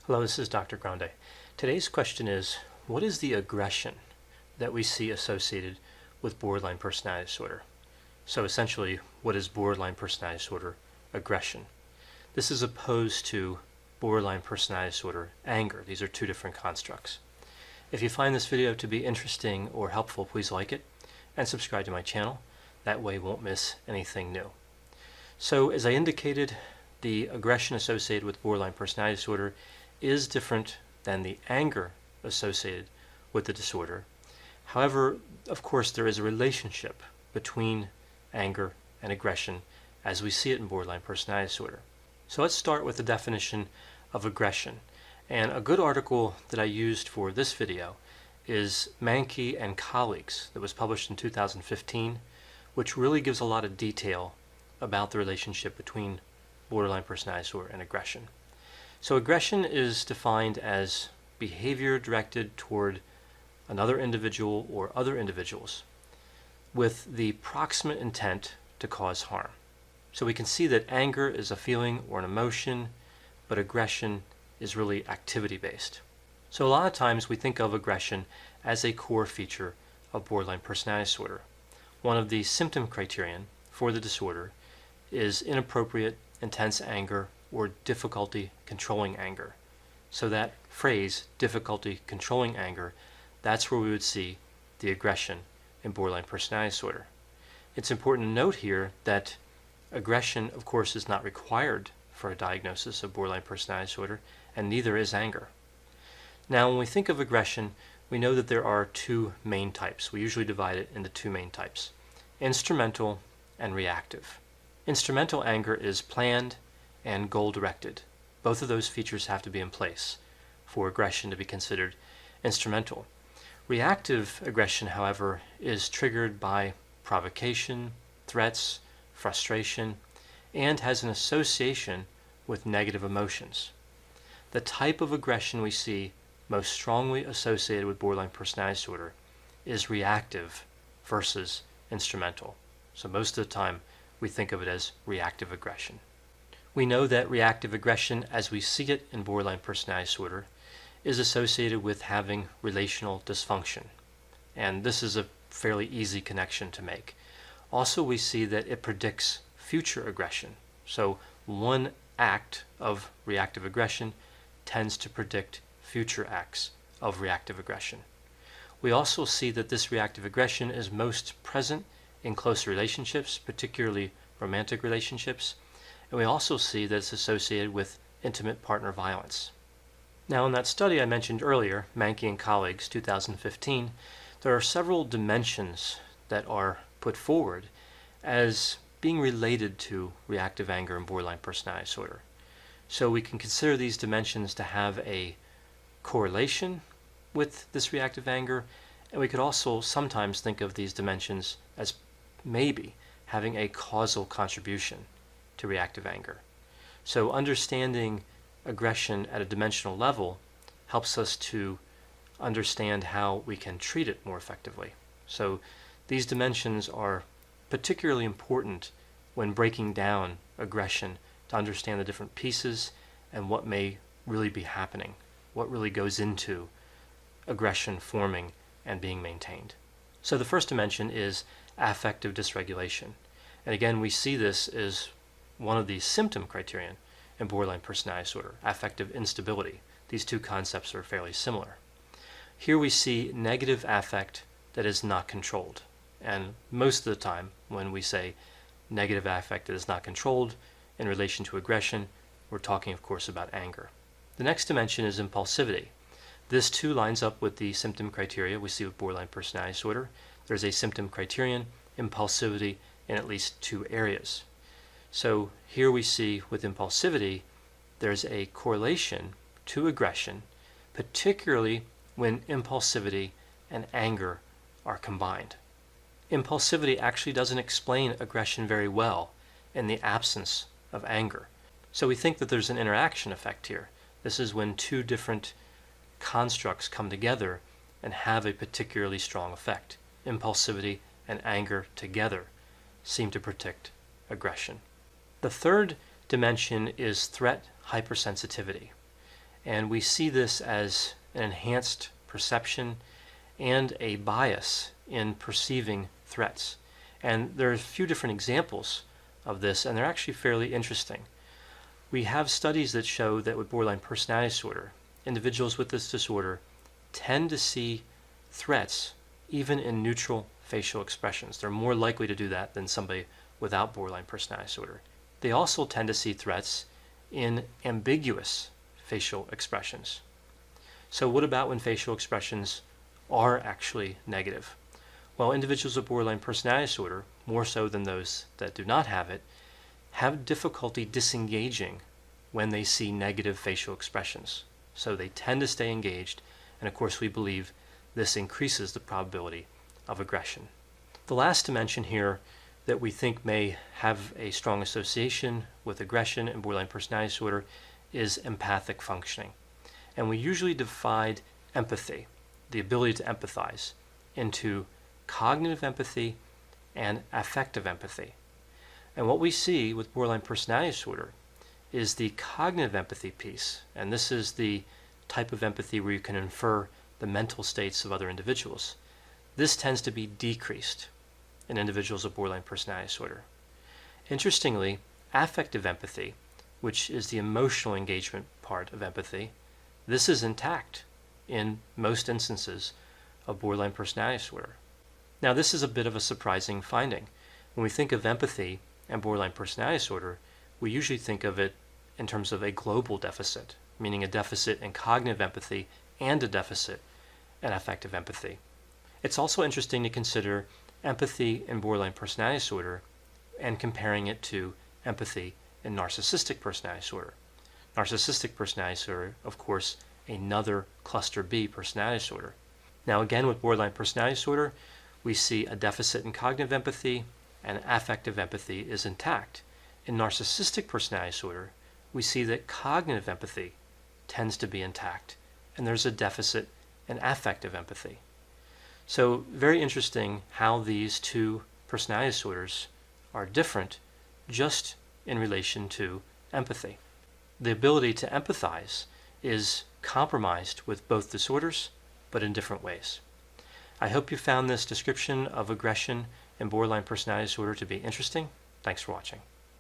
Hello, this is Dr. Grande. Today's question is, what is the aggression that we see associated with borderline personality disorder? So essentially, what is borderline personality disorder aggression? This is opposed to borderline personality disorder anger. These are two different constructs. If you find this video to be interesting or helpful, please like it and subscribe to my channel. That way you won't miss anything new. So as I indicated, the aggression associated with borderline personality disorder is different than the anger associated with the disorder. However, of course, there is a relationship between anger and aggression as we see it in borderline personality disorder. So let's start with the definition of aggression. And a good article that I used for this video is Mankey and colleagues that was published in 2015, which really gives a lot of detail about the relationship between borderline personality disorder and aggression. So aggression is defined as behavior directed toward another individual or other individuals with the proximate intent to cause harm. So we can see that anger is a feeling or an emotion, but aggression is really activity-based. So a lot of times we think of aggression as a core feature of borderline personality disorder. One of the symptom criterion for the disorder is inappropriate, intense anger, or difficulty controlling anger. So that phrase, difficulty controlling anger, that's where we would see the aggression in borderline personality disorder. It's important to note here that aggression, of course, is not required for a diagnosis of borderline personality disorder, and neither is anger. Now, when we think of aggression, we know that there are two main types. We usually divide it into two main types: instrumental and reactive. Instrumental anger is planned and goal-directed. Both of those features have to be in place for aggression to be considered instrumental. Reactive aggression, however, is triggered by provocation, threats, frustration, and has an association with negative emotions. The type of aggression we see most strongly associated with borderline personality disorder is reactive versus instrumental. So most of the time we think of it as reactive aggression. We know that reactive aggression, as we see it in borderline personality disorder, is associated with having relational dysfunction. And this is a fairly easy connection to make. Also, we see that it predicts future aggression. So one act of reactive aggression tends to predict future acts of reactive aggression. We also see that this reactive aggression is most present in close relationships, particularly romantic relationships. And we also see that it's associated with intimate partner violence. Now, in that study I mentioned earlier, Mankey and colleagues, 2015, there are several dimensions that are put forward as being related to reactive anger and borderline personality disorder. So we can consider these dimensions to have a correlation with this reactive anger, and we could also sometimes think of these dimensions as maybe having a causal contribution to reactive anger. So understanding aggression at a dimensional level helps us to understand how we can treat it more effectively. So these dimensions are particularly important when breaking down aggression to understand the different pieces and what may really be happening, what really goes into aggression forming and being maintained. So the first dimension is affective dysregulation. And again, we see this as one of the symptom criterion in borderline personality disorder, affective instability. These two concepts are fairly similar. Here we see negative affect that is not controlled. And most of the time when we say negative affect that is not controlled in relation to aggression, we're talking, of course, about anger. The next dimension is impulsivity. This too lines up with the symptom criteria we see with borderline personality disorder. There's a symptom criterion, impulsivity, in at least two areas. So here we see with impulsivity, there's a correlation to aggression, particularly when impulsivity and anger are combined. Impulsivity actually doesn't explain aggression very well in the absence of anger. So we think that there's an interaction effect here. This is when two different constructs come together and have a particularly strong effect. Impulsivity and anger together seem to predict aggression. The third dimension is threat hypersensitivity. And we see this as an enhanced perception and a bias in perceiving threats. And there are a few different examples of this, and they're actually fairly interesting. We have studies that show that with borderline personality disorder, individuals with this disorder tend to see threats even in neutral facial expressions. They're more likely to do that than somebody without borderline personality disorder. They also tend to see threats in ambiguous facial expressions. So what about when facial expressions are actually negative? Well, individuals with borderline personality disorder, more so than those that do not have it, have difficulty disengaging when they see negative facial expressions. So they tend to stay engaged, and of course we believe this increases the probability of aggression. The last dimension here that we think may have a strong association with aggression and borderline personality disorder is empathic functioning. And we usually divide empathy, the ability to empathize, into cognitive empathy and affective empathy. And what we see with borderline personality disorder is the cognitive empathy piece, and this is the type of empathy where you can infer the mental states of other individuals. This tends to be decreased in individuals with borderline personality disorder. Interestingly, affective empathy, which is the emotional engagement part of empathy, this is intact in most instances of borderline personality disorder. Now, this is a bit of a surprising finding. When we think of empathy and borderline personality disorder, we usually think of it in terms of a global deficit, meaning a deficit in cognitive empathy and a deficit in affective empathy. It's also interesting to consider empathy in borderline personality disorder and comparing it to empathy in narcissistic personality disorder. Narcissistic personality disorder, of course, another cluster B personality disorder. Now again, with borderline personality disorder, we see a deficit in cognitive empathy and affective empathy is intact. In narcissistic personality disorder, we see that cognitive empathy tends to be intact, and there's a deficit in affective empathy. So very interesting how these two personality disorders are different just in relation to empathy. The ability to empathize is compromised with both disorders, but in different ways. I hope you found this description of aggression and borderline personality disorder to be interesting. Thanks for watching.